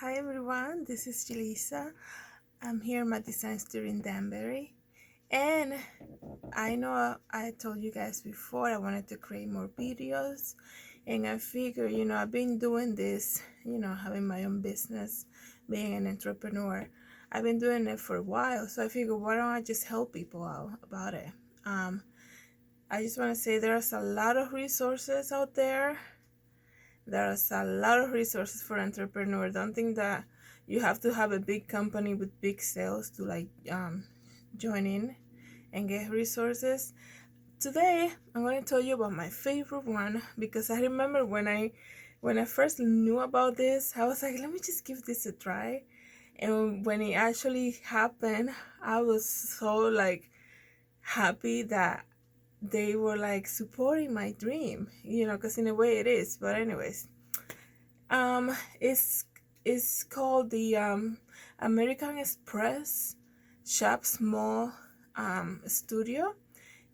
Hi everyone, this is Jelisa. I'm here in my design studio in Danbury. And I know I told you guys before I wanted to create more videos. And I figure, I've been doing this, having my own business, being an entrepreneur. I've been doing it for a while. So I figured, why don't I just help people out about it? Um, I just want to say there's a lot of resources out there. There's a lot of resources for entrepreneurs. Don't think that you have to have a big company with big sales to join in and get resources. Today I'm going to tell you about my favorite one because I remember when I first knew about this, I was like, let me just give this a try. And when it actually happened, I was so happy that they were supporting my dream, because in a way it is. But anyways, um, it's it's called the American Express shopsmall studio,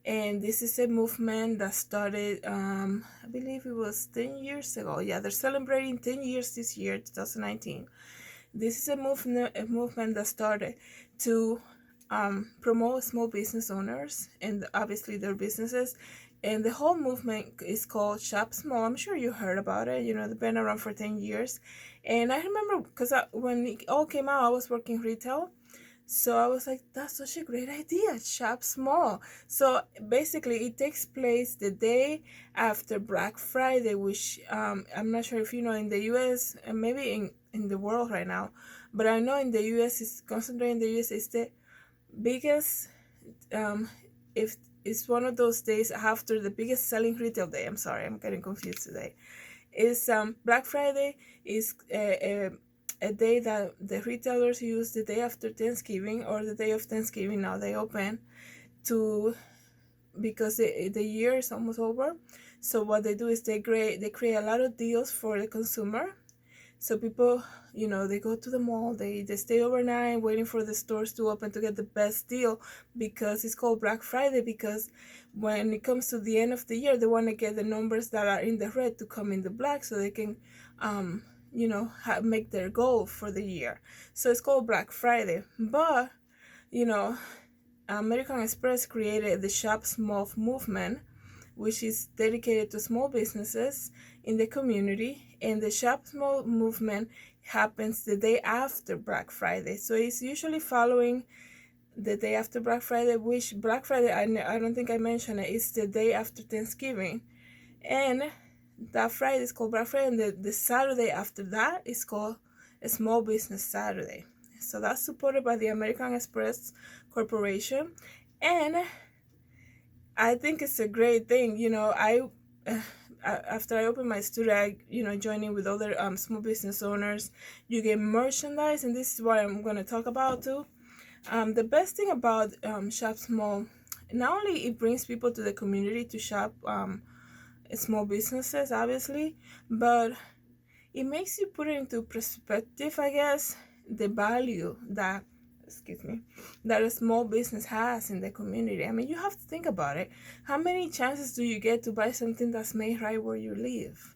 and this is a movement that started, I believe it was 10 years ago. Yeah, they're celebrating 10 years this year, 2019. This is a movement that started to promote small business owners and obviously their businesses. And the whole movement is called Shop Small. I'm sure you heard about it. They've been around for 10 years. And I remember because when it all came out, I was working retail. So I was like, that's such a great idea, shop small. So basically, it takes place the day after Black Friday, which I'm not sure if you know in the US and maybe in the world right now, but I know in the US, it's concentrated in the US, it's the biggest, if it's one of those days after the biggest selling retail day. I'm sorry, I'm getting confused today. Is Black Friday is a day that the retailers use the day after Thanksgiving or the day of Thanksgiving. Now they open to because the year is almost over. So what they do is they create a lot of deals for the consumer. So people, they go to the mall, they stay overnight waiting for the stores to open to get the best deal because it's called Black Friday because when it comes to the end of the year, they want to get the numbers that are in the red to come in the black so they can, make their goal for the year. So it's called Black Friday. But, you know, American Express created the Shop Small movement, which is dedicated to small businesses in the community. And the Shop Small movement happens the day after Black Friday. So it's usually following the day after Black Friday, which Black Friday, I don't think I mentioned it, it's the day after Thanksgiving. And that Friday is called Black Friday, and the Saturday after that is called a Small Business Saturday. So that's supported by the American Express Corporation. And I think it's a great thing. After I opened my studio, joining with other small business owners, you get merchandise, and this is what I'm going to talk about too. The best thing about Shop Small, not only it brings people to the community to shop small businesses, obviously, but it makes you put it into perspective, I guess, the value that, excuse me, that a small business has in the community. I mean, you have to think about it. How many chances do you get to buy something that's made right where you live?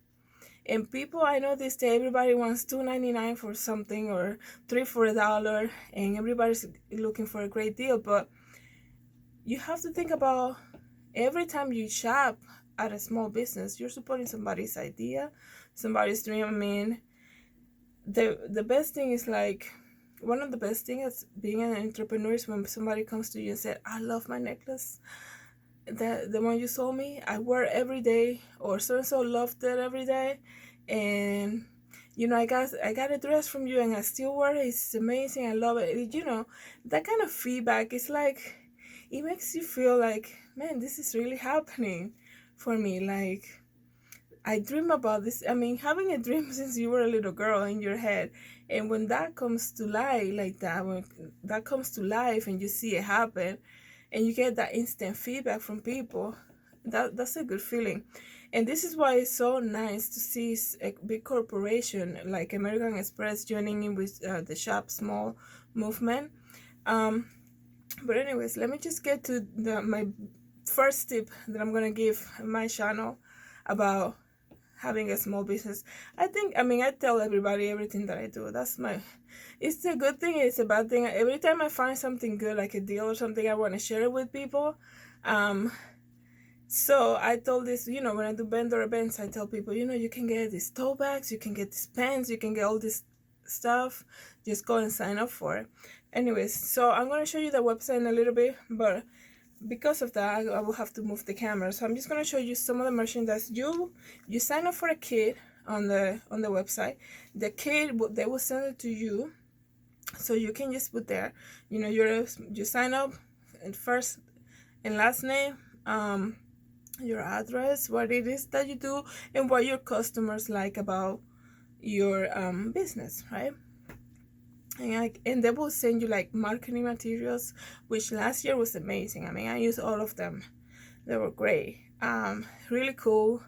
And people, I know this day, everybody wants $2.99 for something or $3 for $1, and everybody's looking for a great deal. But you have to think about every time you shop at a small business, you're supporting somebody's idea, somebody's dream. I mean, the best thing is one of the best things being an entrepreneur is when somebody comes to you and said, I love my necklace, the one you sold me, I wear it every day, or so and so loved it every day, and I got a dress from you and I still wear it, it's amazing, I love it. That kind of feedback is it makes you feel like, man, this is really happening for me. I dream about this. I mean, having a dream since you were a little girl in your head, and when that comes to life like that, when that comes to life and you see it happen, and you get that instant feedback from people, that's a good feeling. And this is why it's so nice to see a big corporation like American Express joining in with the Shop Small movement. But anyways, let me just get to my first tip that I'm gonna give my channel about having a small business. I tell everybody everything that I do. It's a good thing, it's a bad thing. Every time I find something good, like a deal or something, I want to share it with people. Um, so I told this, when I do vendor events, I tell people, you can get these tote bags, you can get these pens, you can get all this stuff. Just go and sign up for it. Anyways, so I'm going to show you the website in a little bit, but because of that, I will have to move the camera. So I'm just going to show you some of the merchandise. You sign up for a kit on the website. The kit, they will send it to you, so you can just put there, you sign up, and first and last name, your address, what it is that you do, and what your customers like about your business, right? And they will send you like marketing materials, which last year was amazing. I used all of them. They were great. Really cool.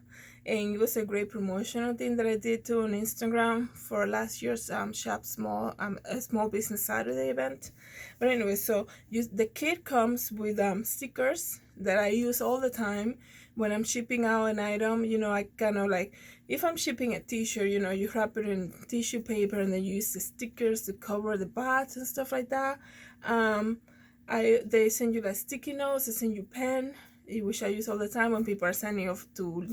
And it was a great promotional thing that I did too on Instagram for last year's Shop Small, a Small Business Saturday event. But anyway, so the kit comes with stickers that I use all the time when I'm shipping out an item. I kind of like, if I'm shipping a t-shirt, you wrap it in tissue paper and then you use the stickers to cover the box and stuff like that. They send you like sticky notes, they send you pen, which I use all the time when people are signing up to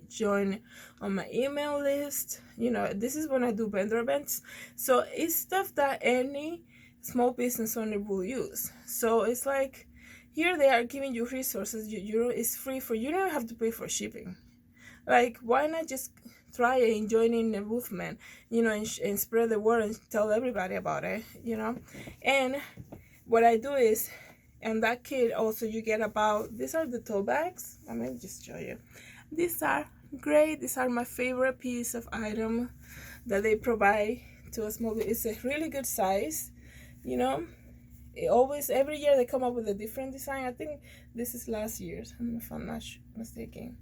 join on my email list. This is when I do vendor events, so it's stuff that any small business owner will use. So it's like, here they are giving you resources. It's free for you. Don't have to pay for shipping. Like, why not just try and join in the movement, and spread the word and tell everybody about it, And what I do is, and that kit also, you get about, these are the tote bags. Let me just show you. These are great. These are my favorite piece of item that they provide to a small. It's a really good size, every year they come up with a different design. I think this is last year's, if I'm not mistaken.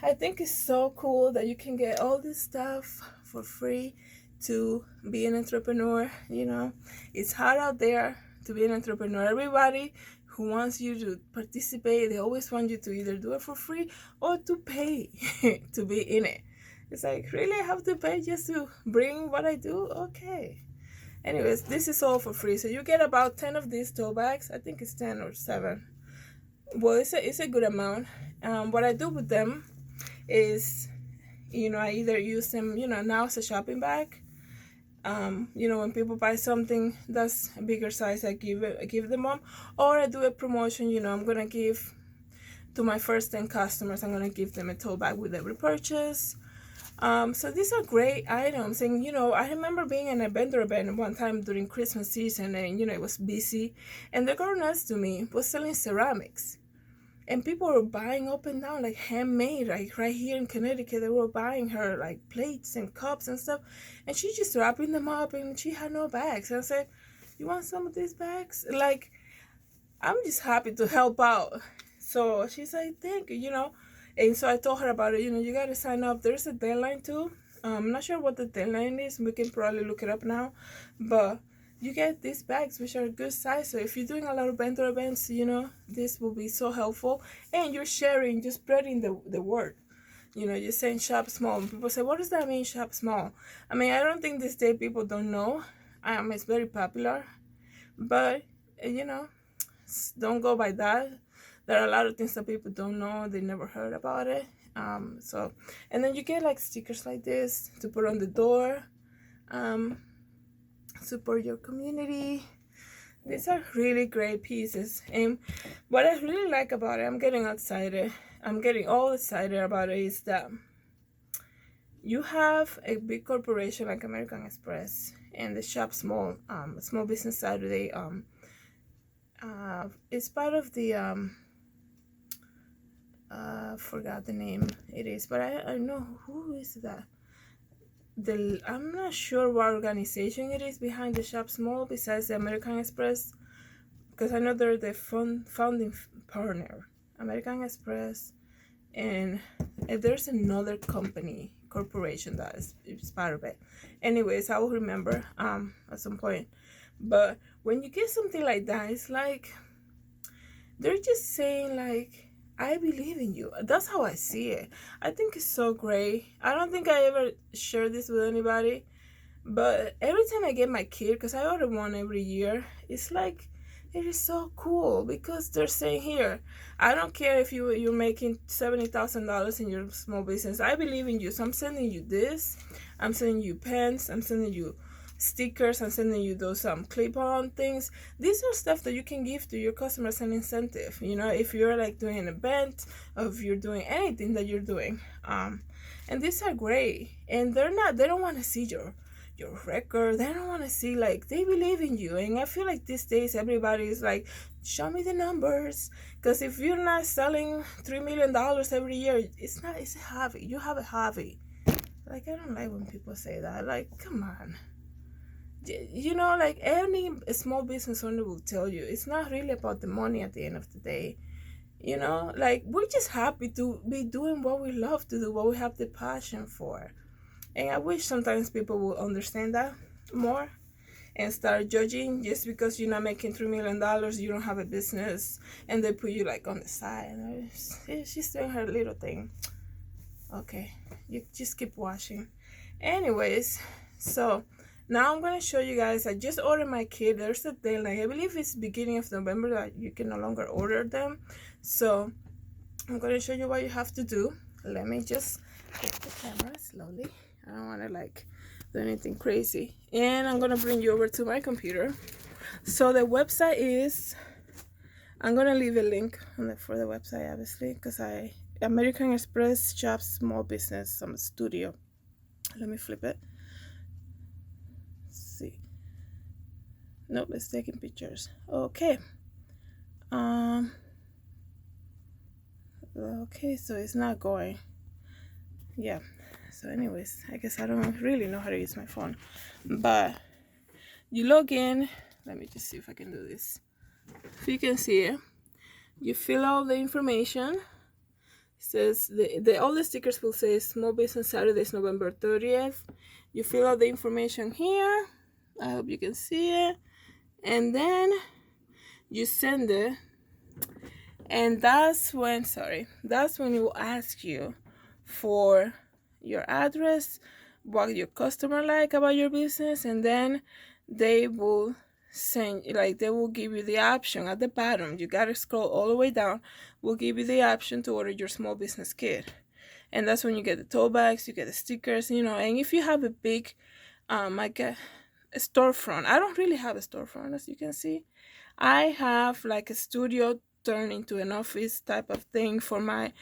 I think it's so cool that you can get all this stuff for free to be an entrepreneur. It's hard out there to be an entrepreneur. Everybody who wants you to participate, they always want you to either do it for free or to pay to be in it. It's like, really, I have to pay just to bring what I do? Okay. Anyways, this is all for free. So you get about 10 of these tote bags. I think it's 10 or 7. Well, it's a good amount. What I do with them is, I either use them, now as a shopping bag. When people buy something that's a bigger size, I give them up. Or I do a promotion, I'm gonna give to my first 10 customers, I'm gonna give them a tote bag with every purchase. So these are great items. And I remember being in a vendor event one time during Christmas season, and it was busy, and the girl next to me was selling ceramics, and people were buying up and down, like handmade, like right here in Connecticut. They were buying her like plates and cups and stuff, and she just wrapping them up, and she had no bags. And I said, you want some of these bags? Like, I'm just happy to help out. So she's like, thank you, And so I told her about it. You got to sign up. There's a deadline too. I'm not sure what the deadline is. We can probably look it up now. But you get these bags, which are good size. So if you're doing a lot of vendor events, this will be so helpful. And you're sharing, just spreading the word. You're saying shop small. And people say, what does that mean, shop small? I don't think this day people don't know. It's very popular. But, don't go by that. There are a lot of things that people don't know. They never heard about it. And then you get like stickers like this to put on the door. Support your community. These are really great pieces. And what I really like about it, I'm getting all excited about it, is that you have a big corporation like American Express and the Shop Small, Small Business Saturday. It's part of the forgot the name it is, but I know who is that. I'm not sure what organization it is behind the Shop Small besides the American Express, because I know they're the founding partner, American Express, and there's another corporation that is part of it. Anyways, I will remember at some point. But when you get something like that, it's like they're just saying like, I believe in you. That's how I see it. I think it's so great. I don't think I ever share this with anybody, but every time I get my kid, because I order one every year, it's like it is so cool because they're saying here, I don't care if you're making $70,000 in your small business. I believe in you, so I'm sending you this. I'm sending you pens. I'm sending you stickers. I'm sending you those clip-on things. These are stuff that you can give to your customers an incentive. You know, if you're like doing an event, or if you're doing anything that you're doing, and these are great. And they don't want to see your record. They don't want to see, like, they believe in you. And I feel like these days everybody is like, show me the numbers, because if you're not selling $3 million every year, it's a hobby. You have a hobby. Like, I don't like when people say that. Like, come on. You know, like any small business owner will tell you, it's not really about the money at the end of the day. You know, like, we're just happy to be doing what we love to do, what we have the passion for. And I wish sometimes people will understand that more and start judging just because you're not making $3 million, you don't have a business, and they put you like on the side. And she's doing her little thing. Okay, you just keep watching. Anyways, so now I'm gonna show you guys. I just ordered my kit. There's a deadline. I believe it's beginning of November that you can no longer order them. So I'm gonna show you what you have to do. Let me just get the camera slowly. I don't want to like do anything crazy. And I'm gonna bring you over to my computer. So the website is, I'm gonna leave a link on for the website, obviously, because American Express Shops Small Business Studio. Let me flip it. Let's see. Nope, it's taking pictures. Okay. Okay, so it's not going. Yeah. So anyways, I guess I don't really know how to use my phone. But you log in. Let me just see if I can do this. If you can see it, you fill out the information. It says all the stickers will say Small Business Saturdays, November 30th. You fill out the information here. I hope you can see it. And then you send it. And that's when it will ask you for your address, what your customer like about your business, and then they will they will give you the option at the bottom. You gotta scroll all the way down. Will give you the option to order your small business kit, and that's when you get the tote bags, you get the stickers, you know. And if you have a big like a storefront, I don't really have a storefront, as you can see. I have like a studio turned into an office type of thing for my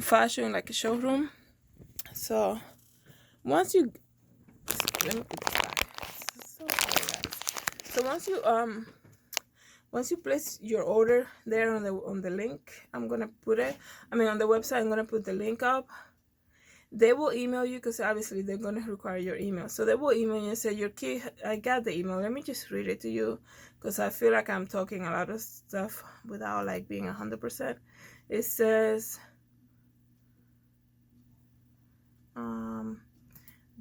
fashion, like a showroom. So once you let me put this back. So sorry, guys. So once you place your order there on the link, I'm gonna put it. I mean, on the website, I'm gonna put the link up. They will email you, because obviously they're gonna require your email. So they will email you and say, your key, I got the email. Let me just read it to you, because I feel like I'm talking a lot of stuff without like being 100%. It says,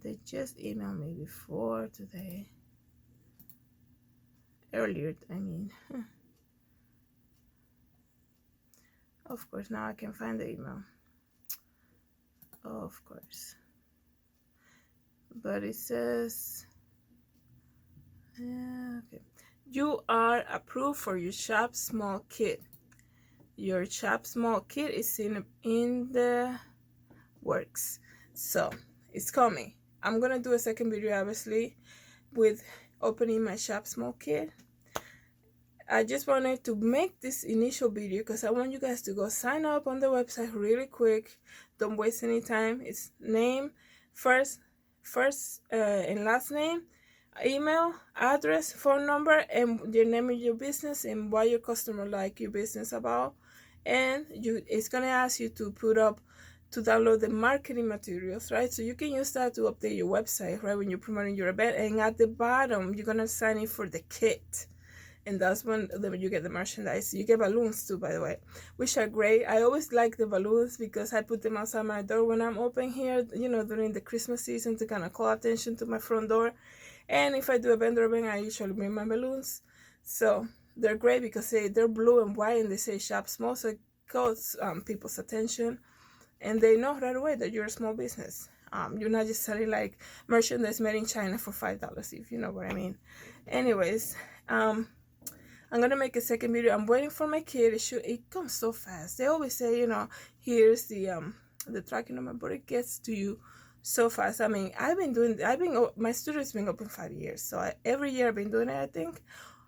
they just emailed me before today. Earlier, I mean. Of course, now I can find the email. Of course. But it says, okay. You are approved for your Shop Small kit. Your Shop Small kit is in the works. So it's coming. I'm gonna do a second video, obviously, with opening my Shop Small kit. I just wanted to make this initial video because I want you guys to go sign up on the website really quick. Don't waste any time. It's name, first and last name, email, address, phone number, and your name of your business and what your customer like your business about. And it's gonna ask you to download the marketing materials, right? So you can use that to update your website, right, when you're promoting your event. And at the bottom, you're gonna sign in for the kit, and that's when you get the merchandise. You get balloons too, by the way, which are great. I always like the balloons because I put them outside my door when I'm open here, you know, during the Christmas season, to kind of call attention to my front door. And if I do a vendor event, I usually bring my balloons. So they're great because they're blue and white and they say Shop Small, so calls people's attention, and they know right away that you're a small business. You're not just selling like merchandise made in China for $5, if you know what I mean. Anyways, I'm gonna make a second video. I'm waiting for my kid. It comes so fast. They always say, here's the tracking number, but it gets to you so fast. I mean, my studio's been open 5 years, so every year I've been doing it, I think,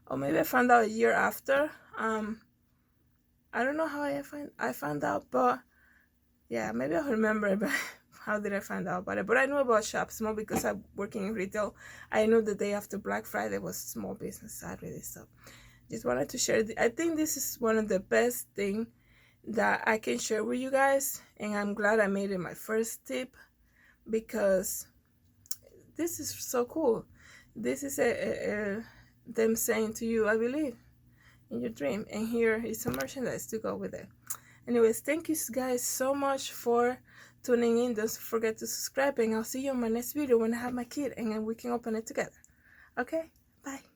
or maybe I found out a year after. I don't know how I found out, but yeah, maybe I'll remember. But how did I find out about it? But I know about ShopSmall because I'm working in retail. I know the day after Black Friday was Small Business Saturday, so just wanted to share. I think this is one of the best thing that I can share with you guys, and I'm glad I made it my first tip because this is so cool. This is them saying to you, I believe in your dream, and here is some merchandise to go with it. Anyways, thank you guys so much for tuning in. Don't forget to subscribe, and I'll see you on my next video when I have my kid and then we can open it together. Okay, bye.